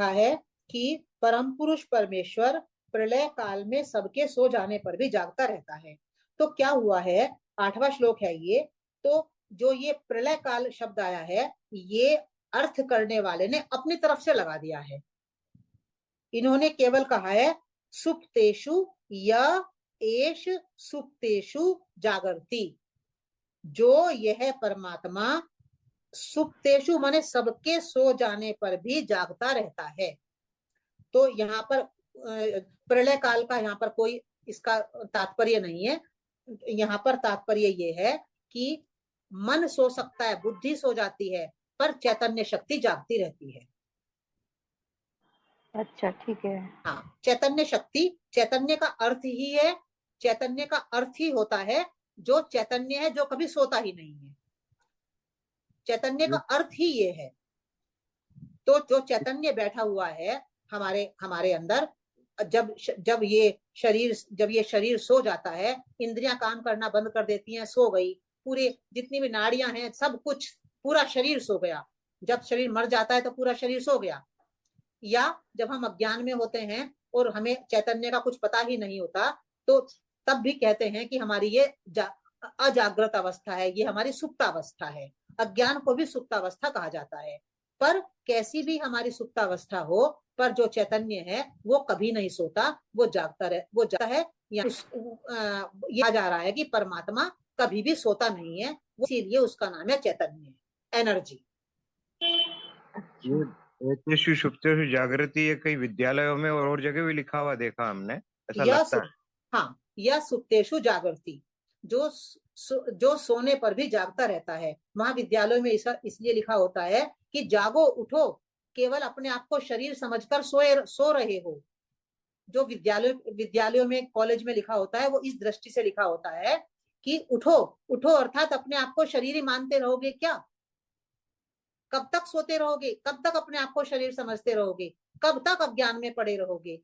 है कि परम पुरुष परमेश्वर प्रलय काल में सबके सो जाने पर भी जागता रहता है। तो क्या हुआ है, 8वां श्लोक है ये। तो जो ये प्रलय काल शब्द आया है, ये अर्थ करने वाले ने अपनी तरफ से लगा दिया है। इन्होंने केवल कहा है सुप्तेषु य एष सुप्तेषु जागर्ति, जो यह परमात्मा सुप्तेषु माने सबके सो जाने पर भी जागता रहता है। तो यहाँ पर प्रलय काल का यहाँ पर कोई इसका तात्पर्य नहीं है। यहाँ पर तात्पर्य ये है कि मन सो सकता है, बुद्धि सो जाती है, पर चैतन्य शक्ति जागती रहती है। अच्छा, ठीक है। हाँ, चैतन्य शक्ति, चैतन्य का अर्थ ही है, चैतन्य का अर्थ ही होता है जो चैतन्य है, जो कभी सोता ही नहीं है। चैतन्य का अर्थ ही ये है। तो जो चैतन्य बैठा हुआ है हमारे हमारे अंदर, जब ये शरीर सो जाता है, इंद्रियां काम करना बंद कर देती हैं, सो गई, पूरे जितनी भी नाड़ियां हैं सब कुछ, पूरा शरीर सो गया। जब शरीर मर जाता है तो पूरा शरीर सो गया। या जब हम अज्ञान में होते हैं और हमें चैतन्य का कुछ पता ही नहीं होता, तो तब भी कहते हैं कि हमारी ये अजागृत अवस्था है, ये हमारी सुप्तावस्था है। अज्ञान को भी सुप्तावस्था कहा जाता है। पर कैसी भी हमारी सुप्तावस्था हो, पर जो चैतन्य है वो कभी नहीं सोता, वो जागता है। यह जा रहा है कि परमात्मा कभी भी सोता नहीं है, इसीलिए उसका नाम है चैतन्य, एनर्जी। एतेषु सुप्तेषु जागृति, ये कई विद्यालयों में और जगह भी लिखा हुआ देखा हमने, ऐसा लगता है। हाँ, यह सुप्तेषु जागृति, जो सोने पर भी जागता रहता है। महाविद्यालयों में इसलिए लिखा होता है कि जागो उठो, केवल अपने आप को शरीर समझकर सो रहे हो। जो विद्यालयों में, कॉलेज में लिखा होता है, वो इस दृष्टि से लिखा होता है कि उठो उठो, अर्थात अपने आप को शरीर ही मानते रहोगे क्या? कब तक सोते रहोगे? कब तक अपने आप को शरीर समझते रहोगे? कब तक अज्ञान में पड़े रहोगे?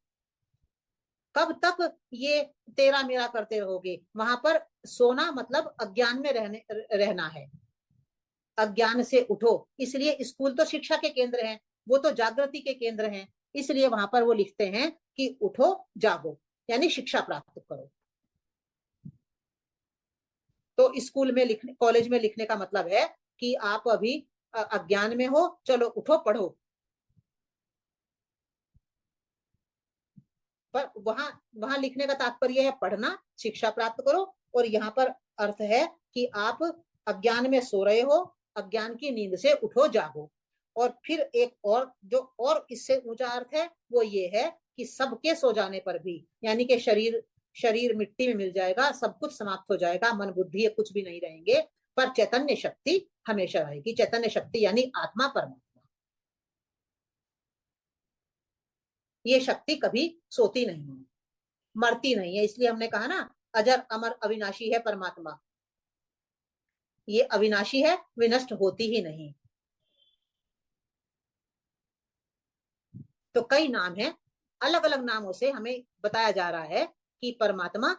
कब तक ये तेरा मेरा करते रहोगे? वहां पर सोना मतलब अज्ञान में रहना है। अज्ञान से उठो, इसलिए स्कूल तो शिक्षा के केंद्र हैं, वो तो जागृति के केंद्र हैं। इसलिए वहां पर वो लिखते हैं कि उठो जागो, यानी शिक्षा प्राप्त करो। तो स्कूल में लिखने, कॉलेज में लिखने का मतलब है कि आप अभी अज्ञान में हो, चलो उठो पढ़ो। पर वहां लिखने का तात्पर्य है पढ़ना, शिक्षा प्राप्त करो। और यहाँ पर अर्थ है कि आप अज्ञान में सो रहे हो, अज्ञान की नींद से उठो जागो। और फिर एक और इससे ऊंचा अर्थ है, वो ये है कि सबके सो जाने पर भी, यानी कि शरीर मिट्टी में मिल जाएगा, सब कुछ समाप्त हो जाएगा, मन बुद्धि कुछ भी नहीं रहेंगे, पर चैतन्य शक्ति हमेशा रहेगी। चैतन्य शक्ति यानी आत्मा, परमात्मा, ये शक्ति कभी सोती नहीं है, मरती नहीं है। इसलिए हमने कहा ना, अजर अमर अविनाशी है परमात्मा। ये अविनाशी है, विनष्ट होती ही नहीं। तो कई नाम है, अलग अलग नामों से हमें बताया जा रहा है कि परमात्मा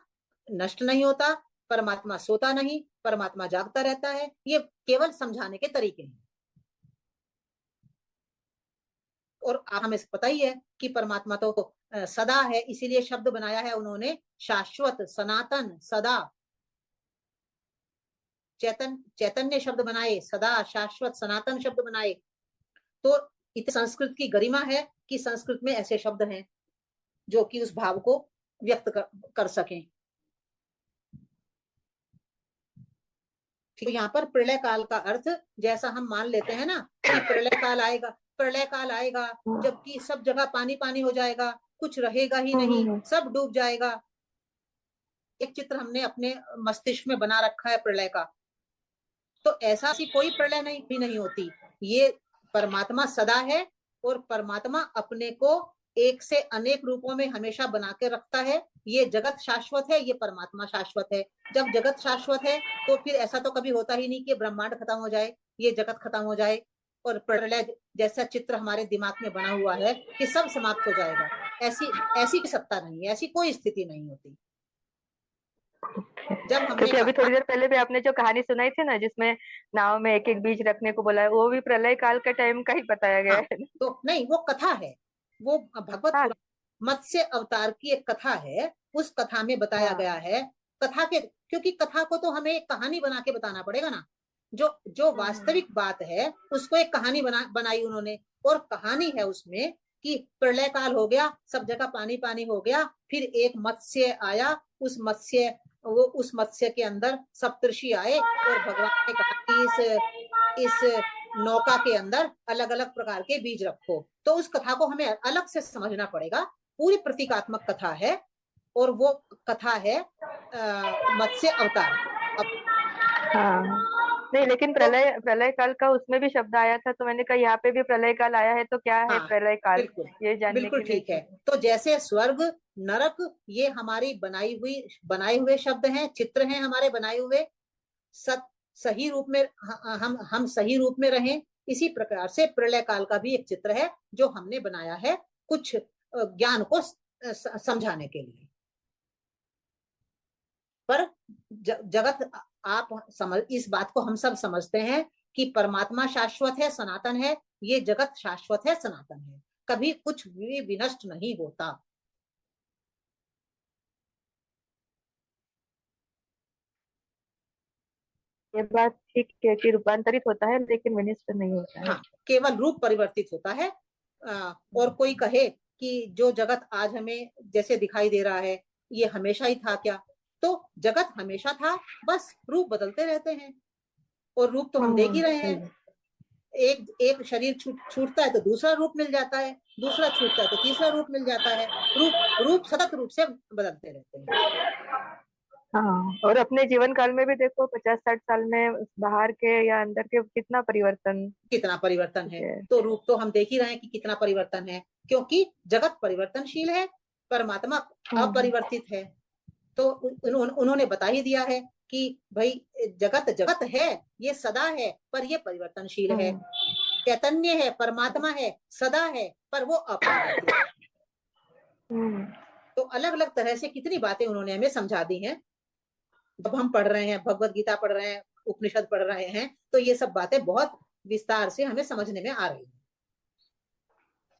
नष्ट नहीं होता, परमात्मा सोता नहीं, परमात्मा जागता रहता है। ये केवल समझाने के तरीके हैं। और हमें पता ही है कि परमात्मा तो सदा है, इसीलिए शब्द बनाया है उन्होंने शाश्वत, सनातन, सदा। चैतन्य शब्द बनाए, सदा, शाश्वत, सनातन शब्द बनाए। तो संस्कृत की गरिमा है कि संस्कृत में ऐसे शब्द हैं जो कि उस भाव को व्यक्त कर सकें। तो यहाँ पर प्रलय काल का अर्थ, जैसा हम मान लेते हैं ना कि प्रलय काल आएगा जबकि सब जगह पानी पानी हो जाएगा, कुछ रहेगा ही नहीं, सब डूब जाएगा। एक चित्र हमने अपने मस्तिष्क में बना रखा है प्रलय का। तो ऐसा सी कोई प्रलय नहीं होती। ये परमात्मा सदा है, और परमात्मा अपने को एक से अनेक रूपों में हमेशा बना के रखता है। ये जगत शाश्वत है, ये परमात्मा शाश्वत है। जब जगत शाश्वत है तो फिर ऐसा तो कभी होता ही नहीं कि ब्रह्मांड खत्म हो जाए, ये जगत खत्म हो जाए और प्रलय जैसा चित्र हमारे दिमाग में बना हुआ है कि सब समाप्त हो जाएगा। ऐसी सत्ता नहीं है, ऐसी कोई स्थिति नहीं होती। जब हमने क्योंकि अभी थोड़ी देर पहले भी आपने जो कहानी सुनाई थी ना, जिसमें नाव में एक एक बीज रखने को बोला है, वो भी प्रलय काल के टाइम का ही बताया गया है। तो नहीं, वो कथा है, वो भगवत हाँ। पुराण मत्स्य अवतार की एक कथा है, उस कथा में बताया हाँ। गया है। कथा के, क्योंकि कथा को तो हमें एक कहानी बना के बताना पड़ेगा ना, जो वास्तविक बात है उसको एक कहानी बनाई उन्होंने। और कहानी है उसमें कि प्रलय काल हो गया, सब जगह पानी पानी हो गया, फिर एक मत्स्य आया, उस मत्स्य के अंदर सप्तऋषि आए और भगवान ने कहा कि इस नौका के अंदर अलग अलग प्रकार के बीज रखो। तो उस कथा को हमें अलग से समझना पड़ेगा। पूरी प्रतीकात्मक कथा है और वो कथा है मत्स्य अवतार। हाँ। नहीं, लेकिन तो प्रलय काल का उसमें भी शब्द आया था, तो मैंने कहा यहाँ पे भी प्रलय काल आया है, तो क्या है हाँ, प्रलय काल, बिल्कुल ये जानने बिल्कुल के लिए ठीक है। की। तो जैसे स्वर्ग नरक ये हमारी बनाए हुए शब्द हैं, चित्र हैं हमारे बनाए हुए, सही रूप में हम सही रूप में रहें, इसी प्रकार से प्रलय काल का भी एक चित्र है जो हमने बनाया है कुछ ज्ञान को समझाने के लिए। पर जगत, आप इस बात को हम सब समझते हैं कि परमात्मा शाश्वत है, सनातन है, ये जगत शाश्वत है, सनातन है, कभी कुछ भी विनष्ट नहीं होता। ये बात ठीक है कि रूपांतरित होता है लेकिन विनिष्ट नहीं होता है। हाँ, केवल रूप परिवर्तित होता है। और कोई कहे कि जो जगत आज हमें जैसे दिखाई दे रहा है ये हमेशा ही था क्या? तो जगत हमेशा था, बस रूप बदलते रहते हैं, और रूप तो हम देख ही रहे हैं। एक एक शरीर छूटता है तो दूसरा रूप मिल जाता है, दूसरा छूटता है तो तीसरा रूप मिल जाता है। रूप सतत रूप से बदलते रहते हैं। हाँ, और अपने जीवन काल में भी देखो 50-60 साल में बाहर के या अंदर के कितना परिवर्तन कितना परिवर्तन है, है। तो रूप तो हम देख ही रहे हैं कि कितना परिवर्तन है, क्योंकि जगत परिवर्तनशील है, परमात्मा अपरिवर्तित है। तो उन्होंने बता ही दिया है कि भाई जगत जगत है, ये सदा है, पर ये परिवर्तनशील है। चैतन्य है, परमात्मा है, सदा है, पर वो अपरिवर्तित है। तो अलग अलग तरह से कितनी बातें उन्होंने हमें समझा दी हैं। जब हम पढ़ रहे हैं, भगवत गीता पढ़ रहे हैं, उपनिषद पढ़ रहे हैं, तो ये सब बातें बहुत विस्तार से हमें समझने में आ रही हैं।